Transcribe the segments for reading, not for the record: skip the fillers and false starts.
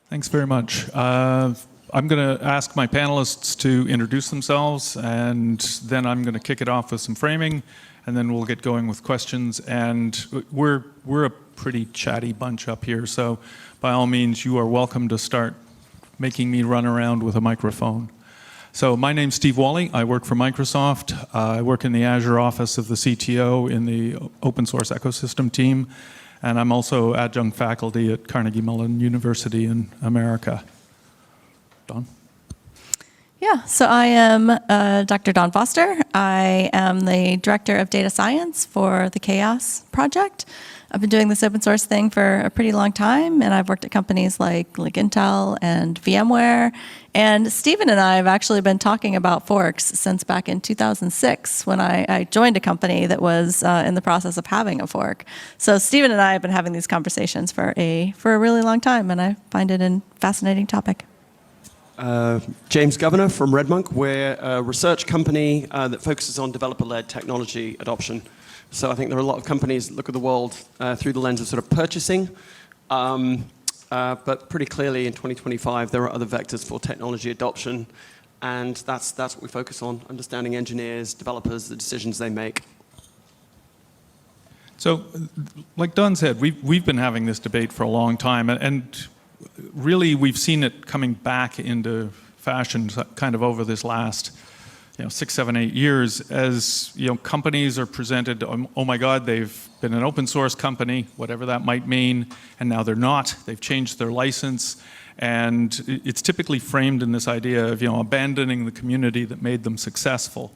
Thanks very much. I'm going to ask my panelists to introduce themselves, and then I'm going to kick it off with some framing, and then we'll get going with questions. And we're a pretty chatty bunch up here, so by all means, you are welcome to start making me run around with a microphone. So my name's Steve Wally. I work for Microsoft. I work in the Azure office of the CTO in the open source ecosystem team. And I'm also adjunct faculty at Carnegie Mellon University in America. Dawn? Yeah, so I am Dr. Dawn Foster. I am the Director of Data Science for the Chaos Project. I've been doing this open source thing for a pretty long time, and I've worked at companies like Intel and VMware. And Stephen and I have actually been talking about forks since back in 2006 when I joined a company that was in the process of having a fork. So Stephen and I have been having these conversations for a really long time, and I find it a fascinating topic. James Governor from RedMonk. We're a research company that focuses on developer-led technology adoption. So I think there are a lot of companies that look at the world through the lens of sort of purchasing. But pretty clearly in 2025, there are other vectors for technology adoption. And that's what we focus on, understanding engineers, developers, the decisions they make. So like Dawn said, we've been having this debate for a long time. And really, we've seen it coming back into fashion kind of over this last 6, 7, 8 years as companies are presented, oh my God, they've been an open source company, whatever that might mean, and now they're not. They've changed their license. And it's typically framed in this idea of abandoning the community that made them successful.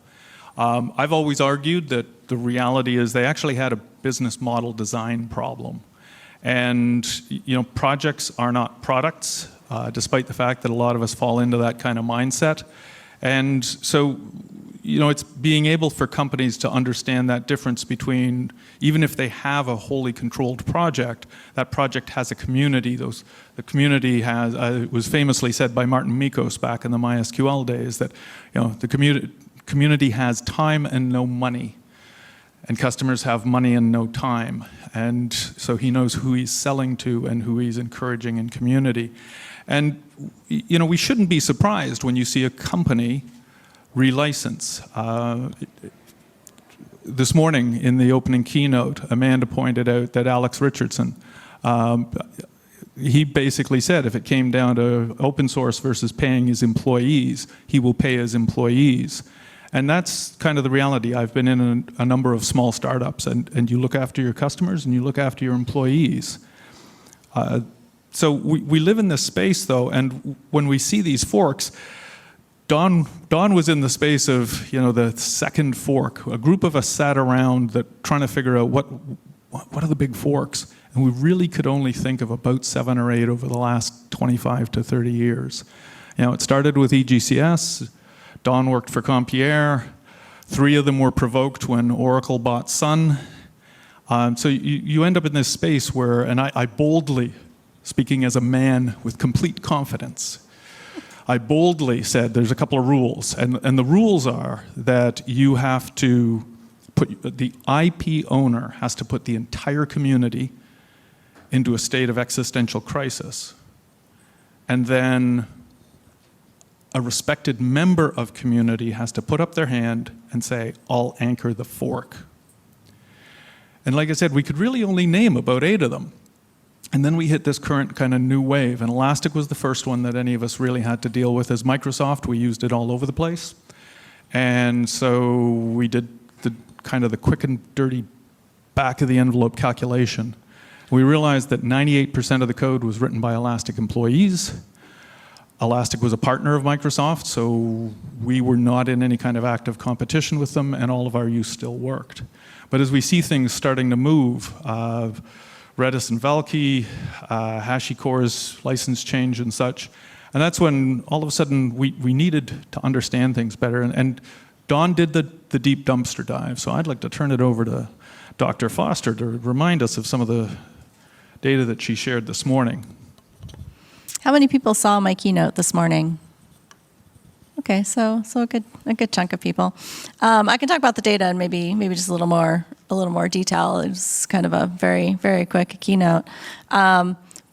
I've always argued that the reality is they actually had a business model design problem. And projects are not products, despite the fact that a lot of us fall into that kind of mindset. And so, it's being able for companies to understand that difference between, even if they have a wholly controlled project, that project has a community. The community has, it was famously said by Martin Mikos back in the MySQL days that, the community has time and no money. And customers have money and no time. And so he knows who he's selling to and who he's encouraging in community. And we shouldn't be surprised when you see a company relicense. This morning in the opening keynote, Amanda pointed out that Alex Richardson, he basically said if it came down to open source versus paying his employees, he will pay his employees. And that's kind of the reality. I've been in a number of small startups, and you look after your customers and you look after your employees. So we live in this space, though, and when we see these forks, Dawn was in the space of the second fork. A group of us sat around trying to figure out what are the big forks, and we really could only think of about 7 or 8 over the last 25 to 30 years. It started with EGCS. Dawn worked for Compierre. 3 of them were provoked when Oracle bought Sun. So you end up in this space where, and I boldly, speaking as a man with complete confidence, I boldly said there's a couple of rules. And the rules are that you have to put, the IP owner has to put the entire community into a state of existential crisis. And then a respected member of community has to put up their hand and say, I'll anchor the fork. And like I said, we could really only name about 8 of them. And then we hit this current kind of new wave. And Elastic was the first one that any of us really had to deal with. As Microsoft, we used it all over the place. And so we did the kind of the quick and dirty back of the envelope calculation. We realized that 98% of the code was written by Elastic employees. Elastic was a partner of Microsoft, so we were not in any kind of active competition with them, and all of our use still worked. But as we see things starting to move, Redis and Valkey, HashiCorp's license change and such, and that's when all of a sudden we needed to understand things better. And Dawn did the deep dumpster dive, so I'd like to turn it over to Dr. Foster to remind us of some of the data that she shared this morning. How many people saw my keynote this morning? Okay, so a good chunk of people. I can talk about the data and maybe just a little more detail. It was kind of a very, very quick keynote.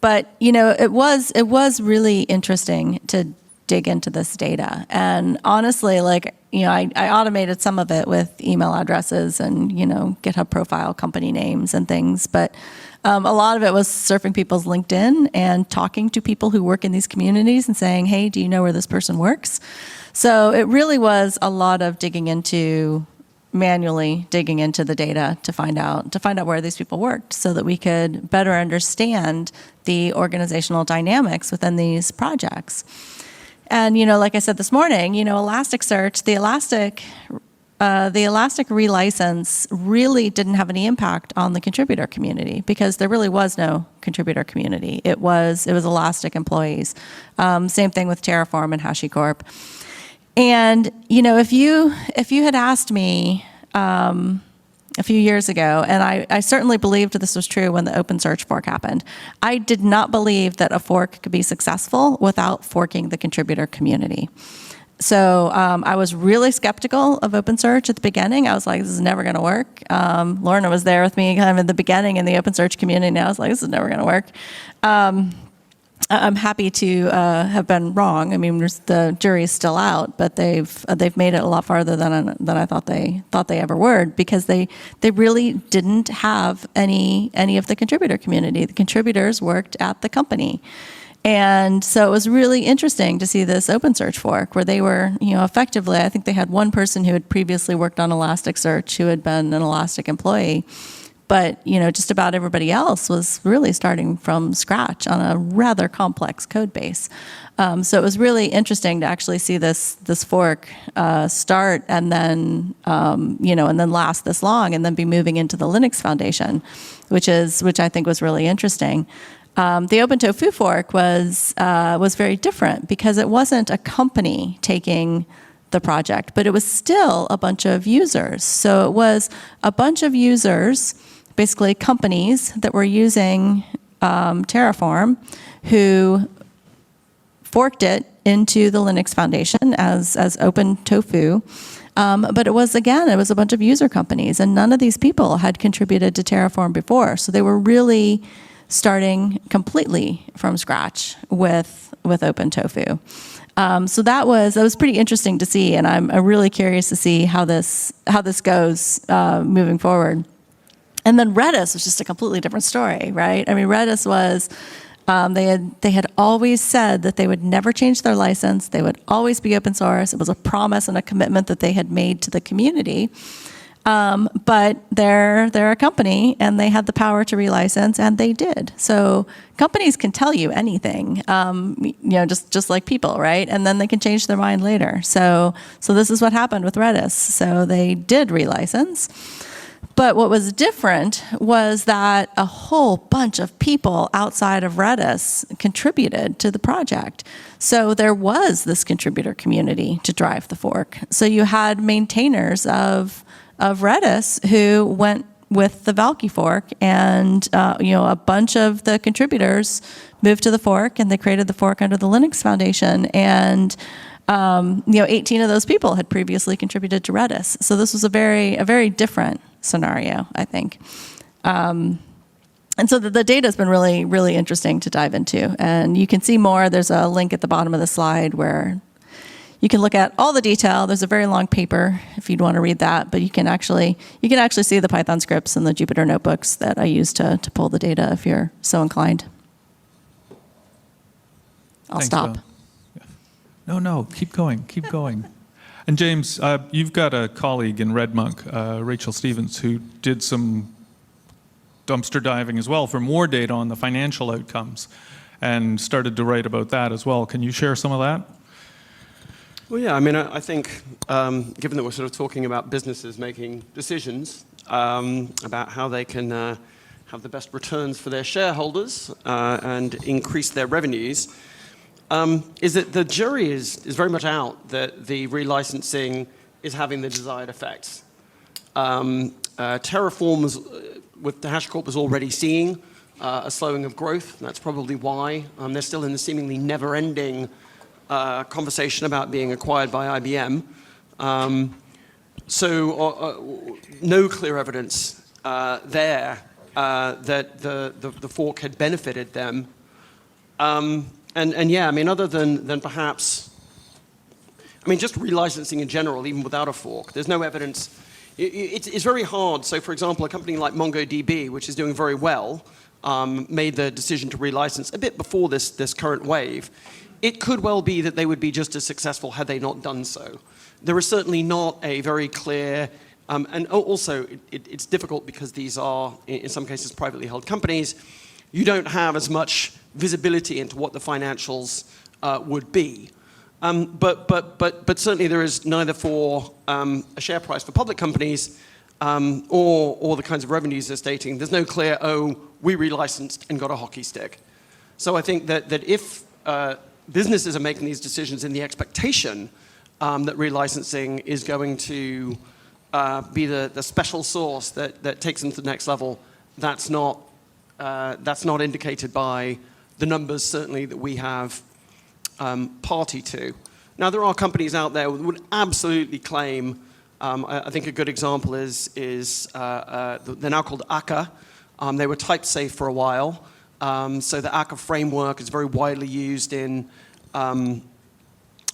But, you know, it was really interesting to dig into this data. And honestly, like, you know, I automated some of it with email addresses and, you know, GitHub profile, company names and things. But a lot of it was surfing people's LinkedIn and talking to people who work in these communities and saying, hey, do you know where this person works? So it really was a lot of manually digging into the data to find out where these people worked so that we could better understand the organizational dynamics within these projects. And, you know, like I said this morning, you know, Elasticsearch, the Elastic relicense really didn't have any impact on the contributor community because there really was no contributor community. It was Elastic employees. Same thing with Terraform and HashiCorp. And, you know, if you had asked me a few years ago, and I certainly believed this was true when the OpenSearch fork happened, I did not believe that a fork could be successful without forking the contributor community. So I was really skeptical of OpenSearch at the beginning. I was like, this is never going to work. Lorna was there with me kind of in the beginning in the OpenSearch community, and I was like, this is never going to work. I'm happy to have been wrong. I mean, the jury is still out, but they've made it a lot farther than I thought they ever would, because they really didn't have any of the contributor community. The contributors worked at the company. And so it was really interesting to see this OpenSearch fork where they were, you know, effectively, I think they had one person who had previously worked on Elasticsearch who had been an Elastic employee. But, you know, just about everybody else was really starting from scratch on a rather complex code base. So it was really interesting to actually see this fork start and then, you know, and then last this long and then be moving into the Linux Foundation, which I think was really interesting. The OpenTofu fork was very different because it wasn't a company taking the project, but it was still a bunch of users. So it was a bunch of users, basically companies that were using Terraform, who forked it into the Linux Foundation as OpenTofu. But it was a bunch of user companies, and none of these people had contributed to Terraform before. So they were really starting completely from scratch with OpenTofu. So that was pretty interesting to see, and I'm really curious to see how this goes moving forward. And then Redis was just a completely different story, right? I mean, Redis was they had always said that they would never change their license. They would always be open source. It was a promise and a commitment that they had made to the community. But they're a company, and they had the power to relicense, and they did. So companies can tell you anything, you know, just like people, right? And then they can change their mind later. So this is what happened with Redis. So they did relicense. But what was different was that a whole bunch of people outside of Redis contributed to the project. So there was this contributor community to drive the fork. So you had maintainers of Redis who went with the Valky fork, and you know, a bunch of the contributors moved to the fork, and they created the fork under the Linux Foundation. And you know, 18 of those people had previously contributed to Redis. So this was a very different scenario, I think. And so the data has been really, really interesting to dive into. And you can see more. There's a link at the bottom of the slide where you can look at all the detail. There's a very long paper if you'd want to read that, but you can actually see the Python scripts and the Jupyter notebooks that I use to pull the data if you're so inclined. I'll Thanks, stop. No, keep going. And James, you've got a colleague in RedMonk, Rachel Stevens, who did some dumpster diving as well for more data on the financial outcomes and started to write about that as well. Can you share some of that? Well, yeah, I mean, I think given that we're sort of talking about businesses making decisions about how they can have the best returns for their shareholders and increase their revenues, is that the jury is very much out that the relicensing is having the desired effects. Terraform with the HashiCorp was already seeing a slowing of growth. That's probably why they're still in the seemingly never-ending conversation about being acquired by IBM. So no clear evidence there that the fork had benefited them And yeah, I mean, other than perhaps, I mean, just relicensing in general, even without a fork, there's no evidence. It's very hard. So, for example, a company like MongoDB, which is doing very well, made the decision to relicense a bit before this current wave. It could well be that they would be just as successful had they not done so. There is certainly not a very clear, and also it's difficult because these are, in some cases, privately held companies. You don't have as much visibility into what the financials would be. But certainly there is neither for a share price for public companies or the kinds of revenues they're stating. There's no clear, oh, we relicensed and got a hockey stick. So I think that if businesses are making these decisions in the expectation that relicensing is going to be the special sauce that takes them to the next level, that's not indicated by the numbers certainly that we have party to. Now, there are companies out there that would absolutely claim, I think a good example is they're now called Akka. They were type safe for a while. So the Akka framework is very widely used in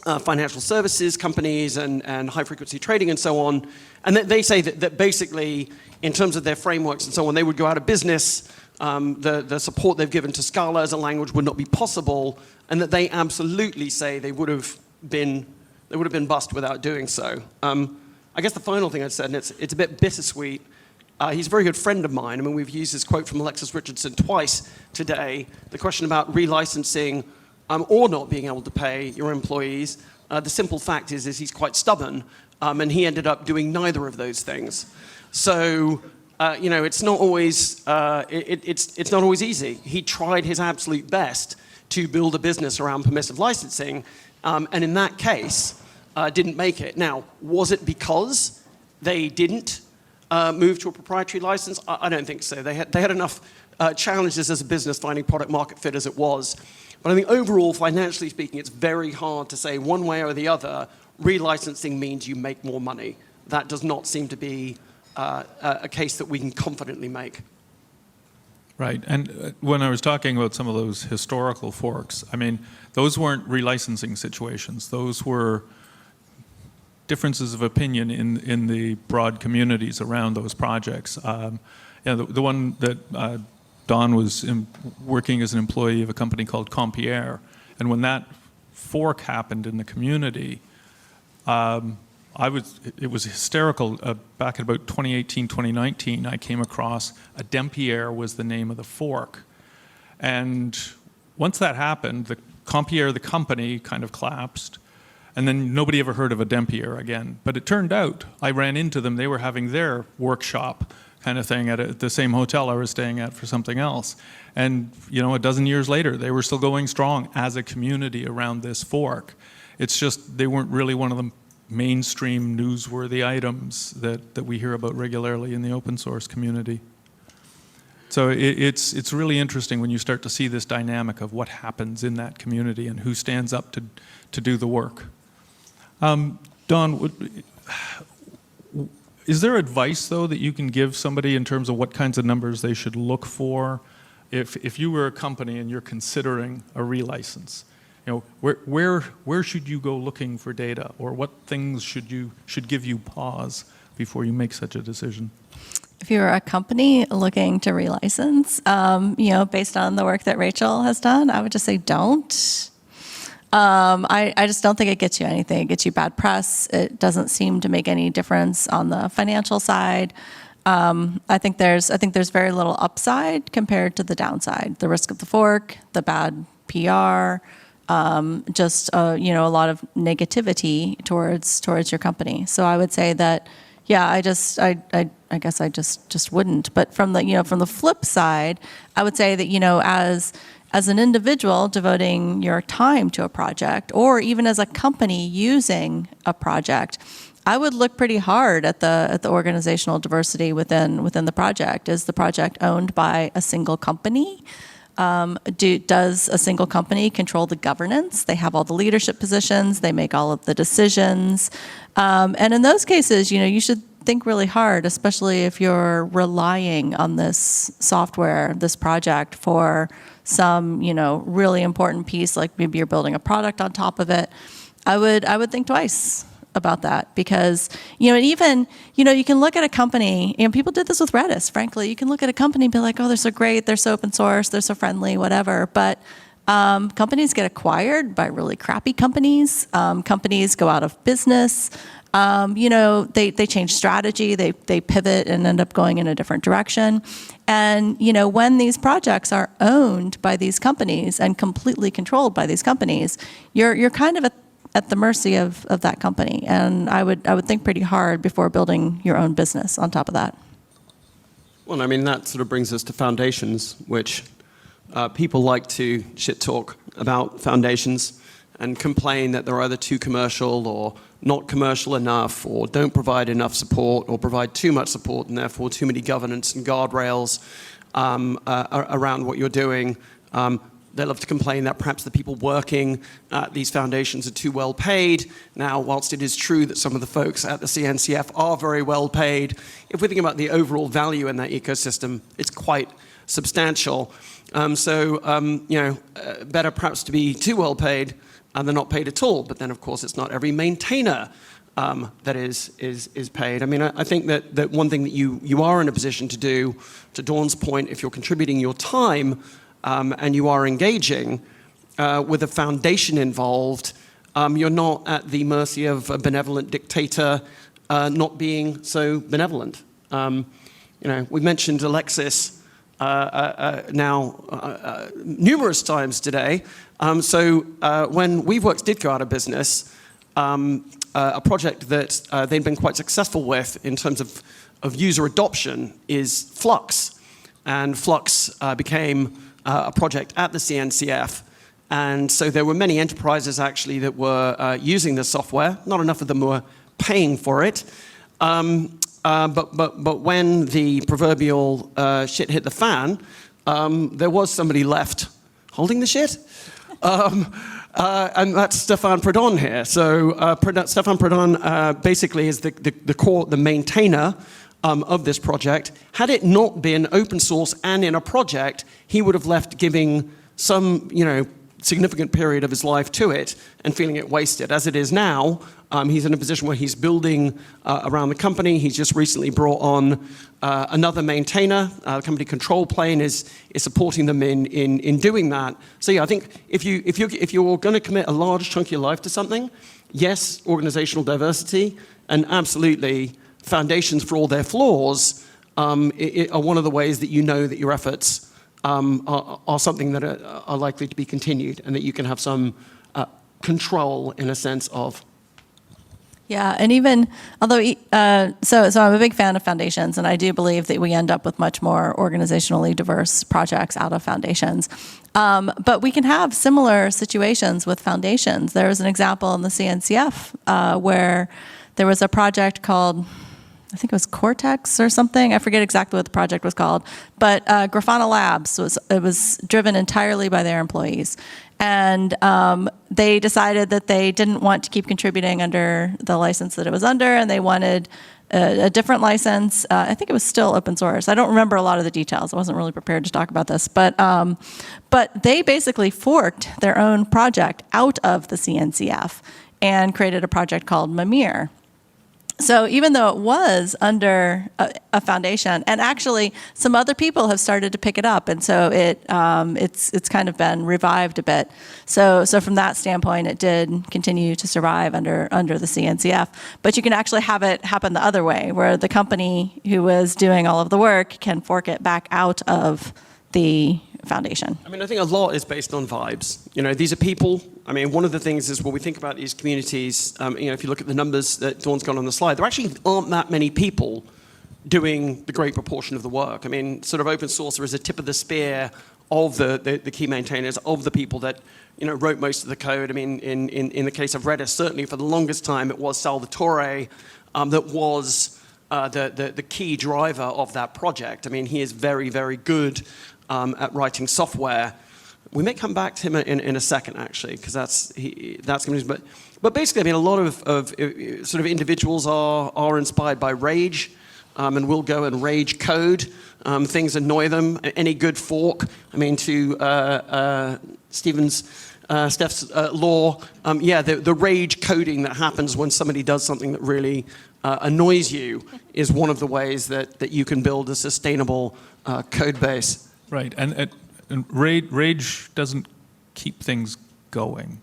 financial services companies and high-frequency trading and so on. And they say that basically, in terms of their frameworks and so on, they would go out of business. The support they've given to Scala as a language would not be possible, and that they absolutely say they would have been bust without doing so. I guess the final thing I'd said, and it's a bit bittersweet. He's a very good friend of mine. I mean, we've used this quote from Alexis Richardson twice today. The question about relicensing or not being able to pay your employees. The simple fact is he's quite stubborn, and he ended up doing neither of those things. So. It's not always it's not always easy. He tried his absolute best to build a business around permissive licensing, and in that case, didn't make it. Now, was it because they didn't move to a proprietary license? I don't think so. They had enough challenges as a business finding product market fit as it was. But I think overall, financially speaking, it's very hard to say one way or the other. Relicensing means you make more money. That does not seem to be a case that we can confidently make. Right, and when I was talking about some of those historical forks, I mean, those weren't relicensing situations. Those were differences of opinion in the broad communities around those projects. The one that Don was working as an employee of a company called Compierre, and when that fork happened in the community, it was hysterical. Back in about 2018, 2019, I came across a Dempierre was the name of the fork. And once that happened, the Compierre, the company, kind of collapsed. And then nobody ever heard of a Dempierre again. But it turned out, I ran into them, they were having their workshop kind of thing at the same hotel I was staying at for something else. And, a dozen years later, they were still going strong as a community around this fork. It's just, they weren't really one of the mainstream newsworthy items that we hear about regularly in the open source community. So it's really interesting when you start to see this dynamic of what happens in that community and who stands up to do the work. Don, is there advice, though, that you can give somebody in terms of what kinds of numbers they should look for if you were a company and you're considering a relicense? Where should you go looking for data, or what things should give you pause before you make such a decision? If you're a company looking to relicense, based on the work that Rachel has done, I would just say don't. I just don't think it gets you anything. It gets you bad press. It doesn't seem to make any difference on the financial side. I think there's very little upside compared to the downside. The risk of the fork, the bad PR. Just a lot of negativity towards your company. So I would say that, yeah, I guess I just wouldn't. But from the flip side, I would say that as an individual devoting your time to a project, or even as a company using a project, I would look pretty hard at the organizational diversity within the project. Is the project owned by a single company? Does a single company control the governance? They have all the leadership positions. They make all of the decisions. And in those cases, you should think really hard, especially if you're relying on this software, this project for some, really important piece, like maybe you're building a product on top of it. I would think twice about that because, and even, you can look at a company, people did this with Redis, frankly. You can look at a company and be like, oh, they're so great, they're so open source, they're so friendly, whatever. But companies get acquired by really crappy companies. Companies go out of business. They change strategy, they pivot and end up going in a different direction. And, when these projects are owned by these companies and completely controlled by these companies, you're kind of at the mercy of that company. And I would think pretty hard before building your own business on top of that. Well, I mean, that sort of brings us to foundations, which people like to shit talk about foundations and complain that they're either too commercial or not commercial enough or don't provide enough support or provide too much support and therefore too many governance and guardrails around what you're doing. They love to complain that perhaps the people working at these foundations are too well paid. Now, whilst it is true that some of the folks at the CNCF are very well paid, if we think about the overall value in that ecosystem, it's quite substantial. Better perhaps to be too well paid than not paid at all. But then, of course, it's not every maintainer that is paid. I mean, I think that one thing that you are in a position to do, to Dawn's point, if you're contributing your time and you are engaging with a foundation involved, you're not at the mercy of a benevolent dictator not being so benevolent. We mentioned Alexis now numerous times today. When Weaveworks did go out of business, a project that they'd been quite successful with in terms of user adoption is Flux. And Flux became a project at the CNCF. And so there were many enterprises actually that were using this software. Not enough of them were paying for it. But when the proverbial shit hit the fan, there was somebody left holding the shit. And that's Stefan Pradon here. So Stefan Pradon basically is the maintainer of this project. Had it not been open source and in a project, he would have left giving some, significant period of his life to it and feeling it wasted. As it is now, he's in a position where he's building around the company. He's just recently brought on another maintainer. The company Control Plane is supporting them in doing that. So yeah, I think if you're going to commit a large chunk of your life to something, yes, organizational diversity, and absolutely foundations for all their flaws are one of the ways that you know that your efforts are something that are likely to be continued and that you can have some control in a sense of. Yeah, and even, although, so I'm a big fan of foundations, and I do believe that we end up with much more organizationally diverse projects out of foundations. But we can have similar situations with foundations. There was an example in the CNCF where there was a project called, I think it was Cortex or something. I forget exactly what the project was called. But Grafana Labs was driven entirely by their employees. And they decided that they didn't want to keep contributing under the license that it was under, and they wanted a different license. I think it was still open source. I don't remember a lot of the details. I wasn't really prepared to talk about this. But they basically forked their own project out of the CNCF and created a project called Mimir. So even though it was under a foundation, and actually some other people have started to pick it up, and so it's kind of been revived a bit. So from that standpoint, it did continue to survive under the CNCF. But you can actually have it happen the other way, where the company who was doing all of the work can fork it back out of the foundation. I mean, I think a lot is based on vibes. These are people. I mean, one of the things is when we think about these communities, if you look at the numbers that Dawn's got on the slide, there actually aren't that many people doing the great proportion of the work. I mean, sort of open source is a tip of the spear of the key maintainers, of the people that wrote most of the code. I mean, in the case of Redis, certainly for the longest time, it was Salvatore that was the key driver of that project. I mean, he is very, very good at writing software. We may come back to him in a second, actually, because that's going to be. But basically, I mean, a lot of sort of individuals are inspired by rage, and will go and rage code. Things annoy them. Any good fork. I mean, to Steph's law, the rage coding that happens when somebody does something that really annoys you is one of the ways that you can build a sustainable code base. Right, and rage doesn't keep things going.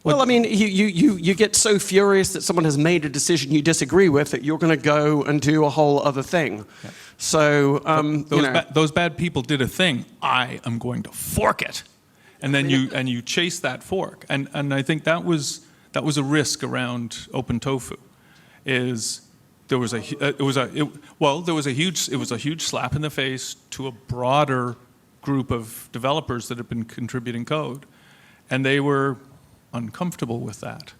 Well, I mean, you get so furious that someone has made a decision you disagree with that you're going to go and do a whole other thing. Yeah. So those bad people did a thing. I am going to fork it, and then you chase that fork. And I think that was a risk around OpenTofu, is there was a huge slap in the face to a broader group of developers that had been contributing code, and they were uncomfortable with that.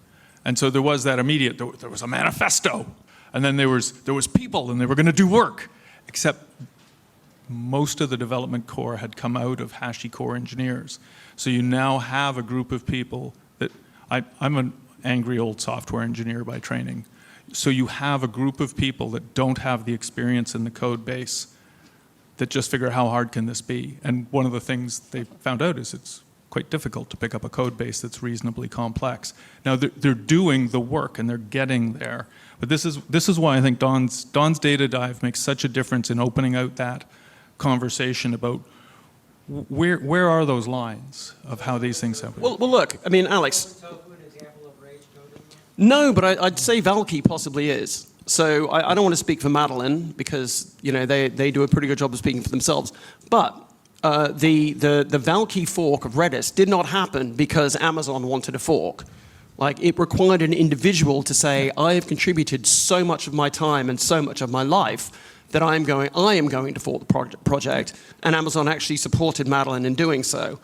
And so there was that immediate, there was a manifesto, and then there was people, and they were going to do work, except most of the development core had come out of HashiCorp engineers. So you now have a group of people that, I'm an angry old software engineer by training, so you have a group of people that don't have the experience in the code base that just figure how hard can this be. And one of the things they found out is it's quite difficult to pick up a code base that's reasonably complex. Now they're doing the work and they're getting there, but this is why I think Don's data dive makes such a difference in opening out that conversation about where are those lines of how these things happen. Well, look, I mean, Alex. No, but I'd say Valkey possibly is. So I don't want to speak for Madeline because they do a pretty good job of speaking for themselves, but. The Valkey fork of Redis did not happen because Amazon wanted a fork. Like, it required an individual to say, I have contributed so much of my time and so much of my life that I am going to fork the project, and Amazon actually supported Madeline in doing so.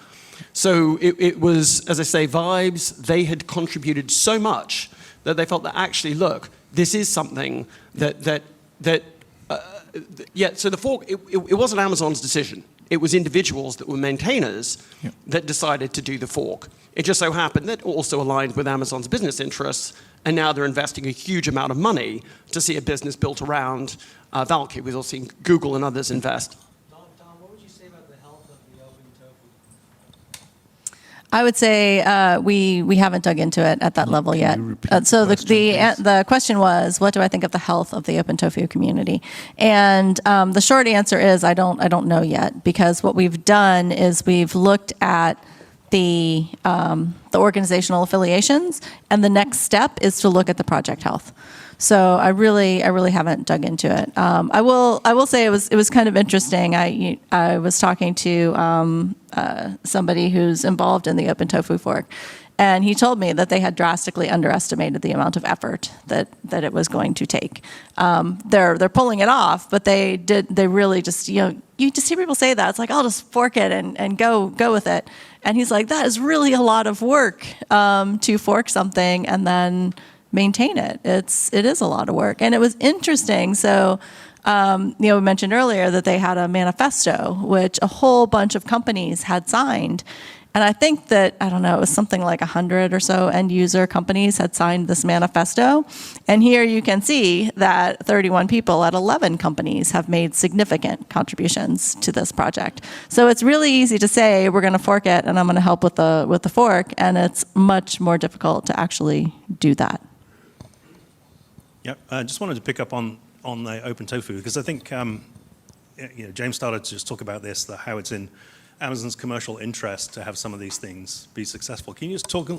So it was, as I say, vibes. They had contributed so much that they felt that actually, look, this is something so the fork, it wasn't Amazon's decision. It was individuals that were maintainers that decided to do the fork. It just so happened that also aligned with Amazon's business interests, and now they're investing a huge amount of money to see a business built around Valkey. We've also seen Google and others invest. Don, what would you say about the health of the OpenTofu? I would say we haven't dug into it at that level yet. So the question was, what do I think of the health of the OpenTofu community? And the short answer is I don't know yet, because what we've done is we've looked at the organizational affiliations, and the next step is to look at the project health. So I really haven't dug into it. I will say it was kind of interesting. I was talking to somebody who's involved in the OpenTofu fork, and he told me that they had drastically underestimated the amount of effort that it was going to take. They're pulling it off, but they really just, you just hear people say that. It's like, I'll just fork it and go with it. And he's like, that is really a lot of work to fork something and then maintain it. It is a lot of work. And it was interesting. So, we mentioned earlier that they had a manifesto, which a whole bunch of companies had signed. And I think that, I don't know, it was something like 100 or so end user companies had signed this manifesto. And here you can see that 31 people at 11 companies have made significant contributions to this project. So it's really easy to say, we're going to fork it and I'm going to help with the fork. And it's much more difficult to actually do that. Yep, I just wanted to pick up on the OpenTofu, because I think James started to just talk about this, how it's in Amazon's commercial interest to have some of these things be successful. Can you just talk,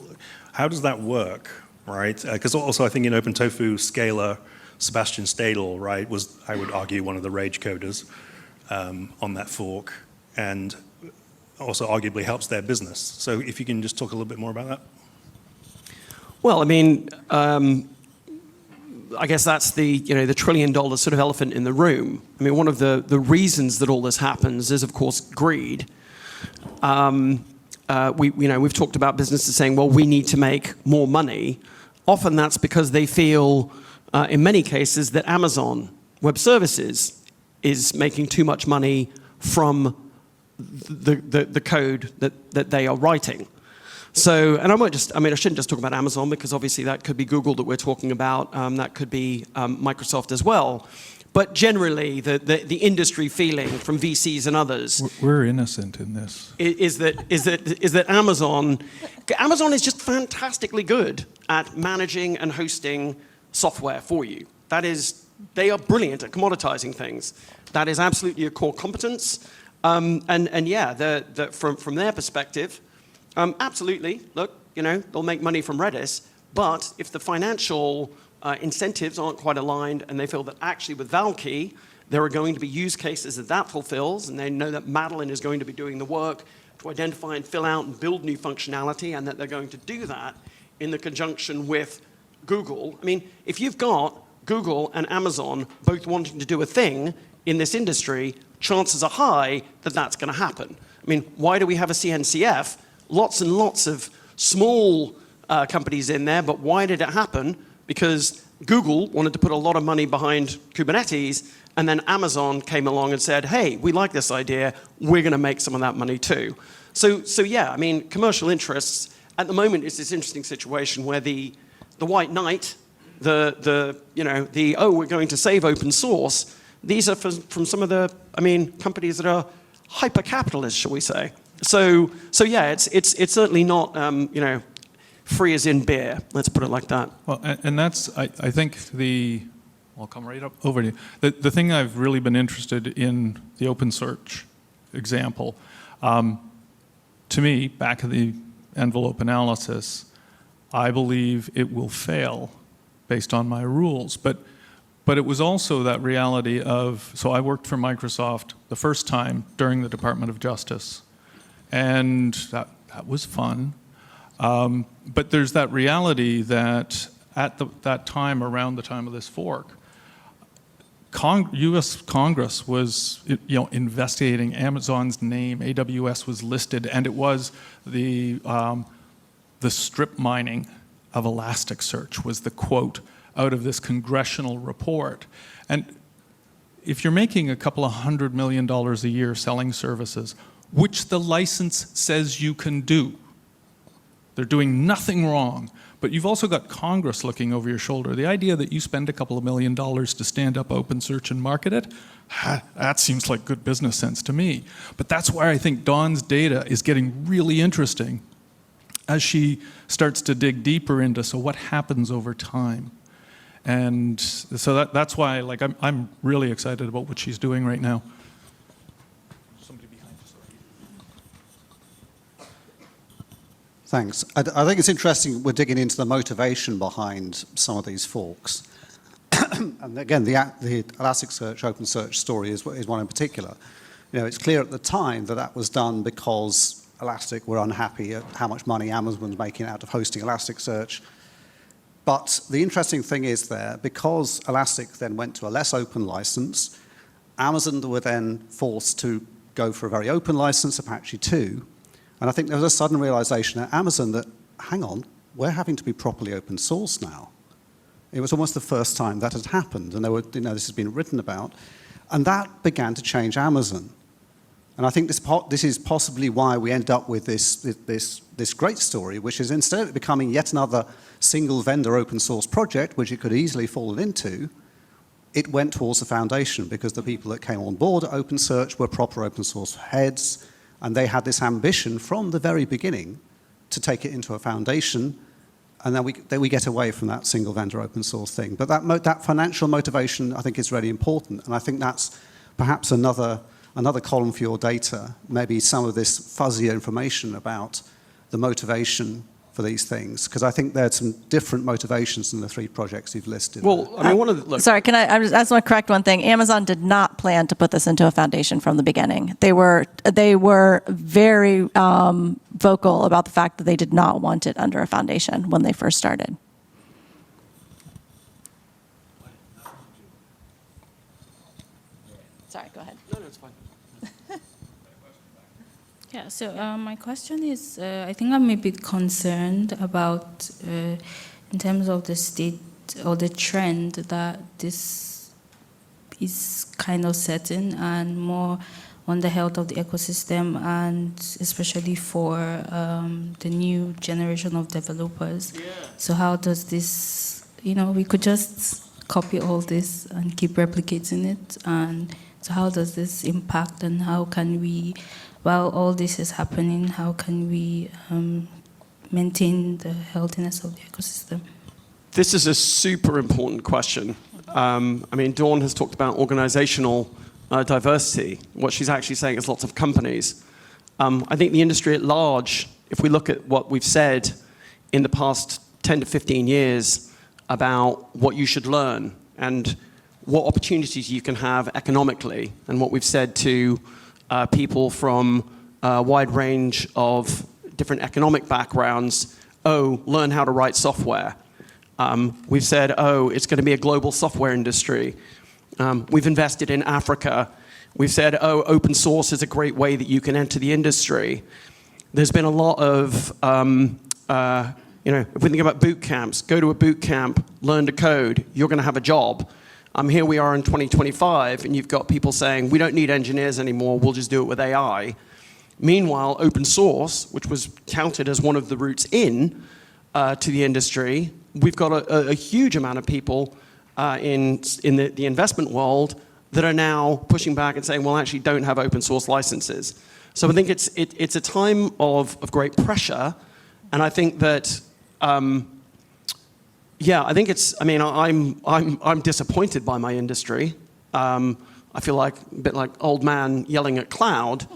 how does that work, right? Because also I think in OpenTofu, Scalar, Sebastian Stadel, right, was, I would argue, one of the rage coders on that fork, and also arguably helps their business. So if you can just talk a little bit more about that. Well, I mean, I guess that's the $1 trillion sort of elephant in the room. I mean, one of the reasons that all this happens is, of course, greed. We've talked about businesses saying, well, we need to make more money. Often that's because they feel, in many cases, that Amazon Web Services is making too much money from the code that they are writing. So, and I shouldn't just talk about Amazon, because obviously that could be Google that we're talking about, that could be Microsoft as well. But generally, the industry feeling from VCs and others We're innocent in this. is that Amazon is just fantastically good at managing and hosting software for you. They are brilliant at commoditizing things. That is absolutely a core competence. And yeah, from their perspective, absolutely. Look, they'll make money from Redis, but if the financial incentives aren't quite aligned, and they feel that actually with Valkey, there are going to be use cases that fulfills, and they know that Madeline is going to be doing the work to identify and fill out and build new functionality, and that they're going to do that in the conjunction with Google. I mean, if you've got Google and Amazon both wanting to do a thing in this industry, chances are high that that's going to happen. I mean, why do we have a CNCF? Lots and lots of small companies in there, but why did it happen? Because Google wanted to put a lot of money behind Kubernetes, and then Amazon came along and said, hey, we like this idea, we're going to make some of that money too. So yeah, I mean, commercial interests, at the moment, it's this interesting situation where the white knight, we're going to save open source, these are from some of the, companies that are hyper-capitalist, shall we say. So yeah, it's certainly not, free as in beer. Let's put it like that. Well, and that's, I think, I'll come right up over to you. The thing I've really been interested in the OpenSearch example, to me, back of the envelope analysis, I believe it will fail based on my rules. But it was also that reality of, so I worked for Microsoft the first time during the Department of Justice, and that was fun. But there's that reality that at that time, around the time of this fork, U.S. Congress was investigating Amazon's name. AWS was listed, and it was the strip mining of Elasticsearch was the quote out of this congressional report. And if you're making a couple of $100 million a year selling services, which the license says you can do, they're doing nothing wrong, but you've also got Congress looking over your shoulder. The idea that you spend a couple of $1 million to stand up OpenSearch and market it, that seems like good business sense to me. But that's why I think Dawn's data is getting really interesting as she starts to dig deeper into, so what happens over time? And so that's why, I'm really excited about what she's doing right now. Somebody behind us. Thanks. I think it's interesting we're digging into the motivation behind some of these forks. And again, the Elasticsearch, OpenSearch story is one in particular. It's clear at the time that was done because Elastic were unhappy at how much money Amazon was making out of hosting Elasticsearch. But the interesting thing is because Elastic then went to a less open license, Amazon were then forced to go for a very open license, Apache 2. And I think there was a sudden realization at Amazon that, hang on, we're having to be properly open source now. It was almost the first time that had happened, and this has been written about. And that began to change Amazon. And I think this is possibly why we end up with this great story, which is instead of it becoming yet another single vendor open source project, which it could easily fall into, it went towards the foundation because the people that came on board at OpenSearch were proper open source heads, and they had this ambition from the very beginning to take it into a foundation, and then we get away from that single vendor open source thing. But that financial motivation, I think, is really important, and I think that's perhaps another column for your data, maybe some of this fuzzier information about the motivation for these things, because I think there are some different motivations in the three projects you've listed. Well, one of the... Sorry, I just want to correct one thing. Amazon did not plan to put this into a foundation from the beginning. They were very vocal about the fact that they did not want it under a foundation when they first started. Sorry, go ahead. No, it's fine. Yeah, so my question is, I think I'm a bit concerned about, in terms of the state or the trend that this is kind of setting, and more on the health of the ecosystem, and especially for the new generation of developers. So how does this, we could just copy all this and keep replicating it, and so how does this impact, and how can we, while all this is happening, how can we maintain the healthiness of the ecosystem? This is a super important question. Dawn has talked about organizational diversity. What she's actually saying is lots of companies. I think the industry at large, if we look at what we've said in the past 10 to 15 years about what you should learn and what opportunities you can have economically, and what we've said to people from a wide range of different economic backgrounds, learn how to write software. We've said, it's going to be a global software industry. We've invested in Africa. We've said, open source is a great way that you can enter the industry. There's been a lot of, if we think about boot camps, go to a boot camp, learn to code, you're going to have a job. Here we are in 2025, and you've got people saying, we don't need engineers anymore, we'll just do it with AI. Meanwhile, open source, which was counted as one of the routes in to the industry, we've got a huge amount of people in the investment world that are now pushing back and saying, well, actually don't have open source licenses. So I think it's a time of great pressure, and I think that, I'm disappointed by my industry. I feel like a bit like old man yelling at cloud,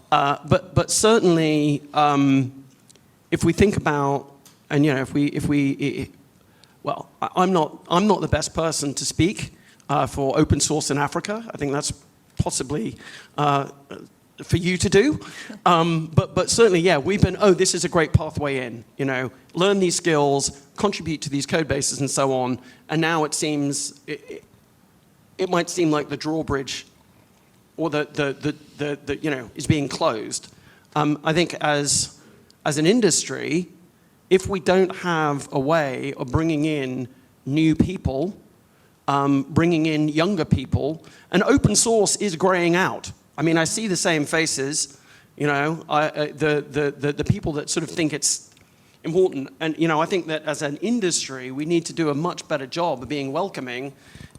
but certainly if we think about, and I'm not the best person to speak for open source in Africa. I think that's possibly for you to do. But certainly, we've been, this is a great pathway in, learn these skills, contribute to these code bases and so on. And now it seems, it might seem like the drawbridge or the is being closed. I think as an industry, if we don't have a way of bringing in new people, bringing in younger people, and open source is graying out. I see the same faces, the people that sort of think it's important. And, I think that as an industry, we need to do a much better job of being welcoming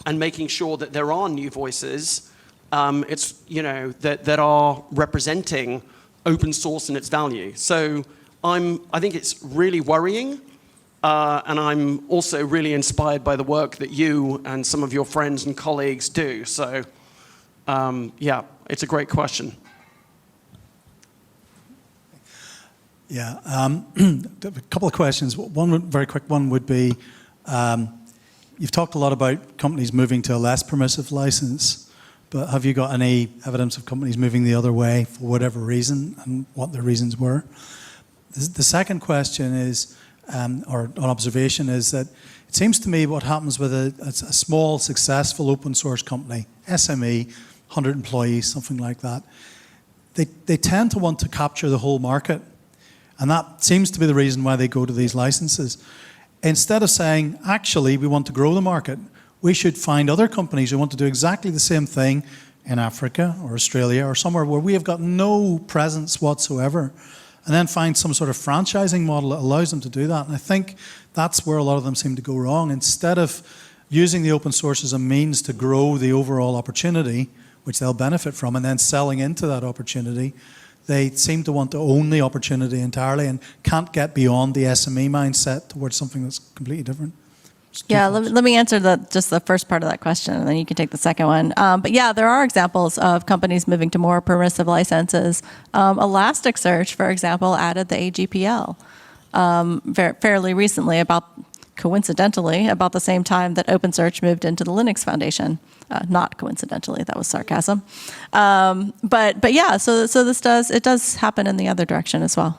and making sure that there are new voices, that are representing open source and its value. So I think it's really worrying, and I'm also really inspired by the work that you and some of your friends and colleagues do. So, it's a great question. Yeah, a couple of questions. One very quick one would be, you've talked a lot about companies moving to a less permissive license, but have you got any evidence of companies moving the other way for whatever reason, and what their reasons were? The second question is, or an observation, is that it seems to me what happens with a small, successful open source company, SME, 100 employees, something like that, they tend to want to capture the whole market. And that seems to be the reason why they go to these licenses. Instead of saying, actually, we want to grow the market, we should find other companies who want to do exactly the same thing in Africa or Australia or somewhere where we have got no presence whatsoever, and then find some sort of franchising model that allows them to do that. And I think that's where a lot of them seem to go wrong. Instead of using the open source as a means to grow the overall opportunity, which they'll benefit from, and then selling into that opportunity, they seem to want to own the opportunity entirely and can't get beyond the SME mindset towards something that's completely different. Yeah, let me answer just the first part of that question, and then you can take the second one. But yeah, there are examples of companies moving to more permissive licenses. Elasticsearch, for example, added the AGPL fairly recently, coincidentally, about the same time that OpenSearch moved into the Linux Foundation. Not coincidentally, that was sarcasm. But yeah, so it does happen in the other direction as well.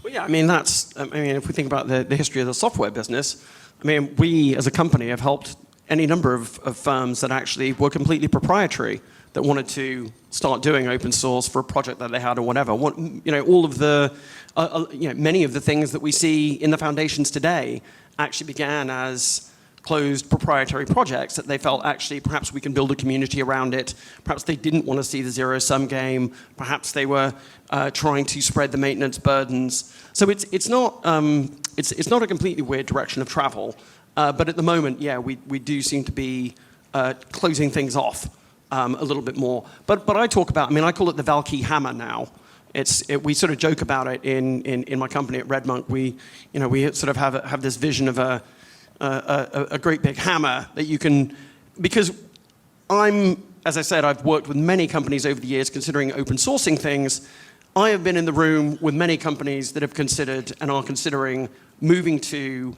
Well, yeah, if we think about the history of the software business, we as a company have helped any number of firms that actually were completely proprietary, that wanted to start doing open source for a project that they had or whatever. All of the, many of the things that we see in the foundations today actually began as closed proprietary projects that they felt actually perhaps we can build a community around it. Perhaps they didn't want to see the zero-sum game. Perhaps they were trying to spread the maintenance burdens. So it's not a completely weird direction of travel. But at the moment, yeah, we do seem to be closing things off a little bit more. But I talk about, I mean, I call it the Valkey hammer now. We sort of joke about it in my company at RedMonk. We sort of have this vision of a great big hammer that you can, because as I said, I've worked with many companies over the years considering open sourcing things. I have been in the room with many companies that have considered and are considering moving to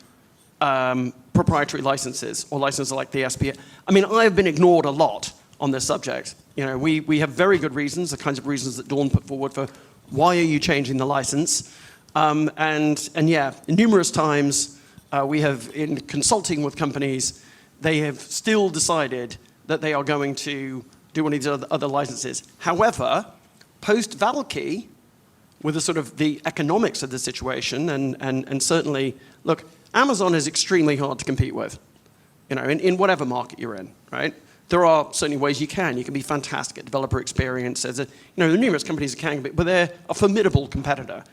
proprietary licenses or licenses like the SPA. I mean, I have been ignored a lot on this subject. We have very good reasons, the kinds of reasons that Dawn put forward for why are you changing the license. And yeah, numerous times we have, in consulting with companies, they have still decided that they are going to do one of these other licenses. However, post-Valkey, with the sort of the economics of the situation, and certainly, look, Amazon is extremely hard to compete with, in whatever market you're in, right? There are certainly ways you can. You can be fantastic at developer experience. There are numerous companies that can, but they're a formidable competitor.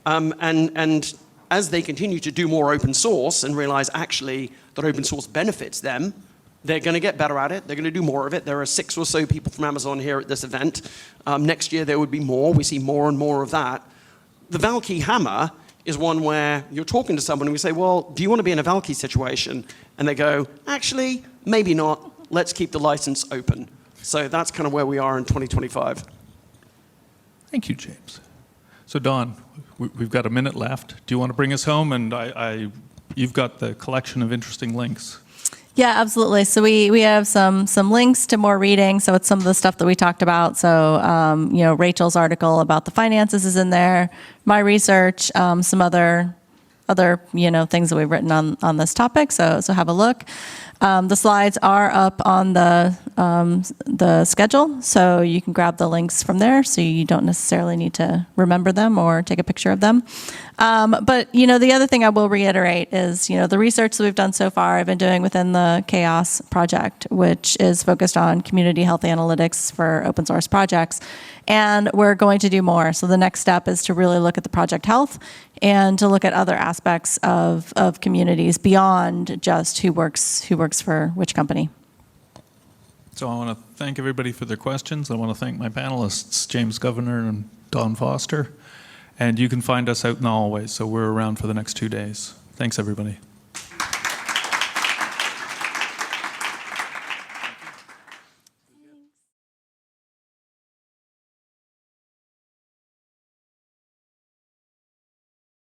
And as they continue to do more open source and realize actually that open source benefits them, they're going to get better at it. They're going to do more of it. There are 6 or so people from Amazon here at this event. Next year there would be more. We see more and more of that. The Valkey hammer is one where you're talking to someone and we say, well, do you want to be in a Valkey situation? And they go, actually, maybe not. Let's keep the license open. So that's kind of where we are in 2025. Thank you, James. So Dawn, we've got a minute left. Do you want to bring us home? And you've got the collection of interesting links. Yeah, absolutely. So we have some links to more reading. So it's some of the stuff that we talked about. So Rachel's article about the finances is in there. My research, some other things that we've written on this topic. So have a look. The slides are up on the schedule, so you can grab the links from there. So you don't necessarily need to remember them or take a picture of them. But the other thing I will reiterate is the research that we've done so far, I've been doing within the Chaos project, which is focused on community health analytics for open source projects. And we're going to do more. So the next step is to really look at the project health and to look at other aspects of communities beyond just who works for which company. So I want to thank everybody for their questions. I want to thank my panelists, James Governor and Dawn Foster. And you can find us out in the hallways, so we're around for the next 2 days. Thanks, everybody.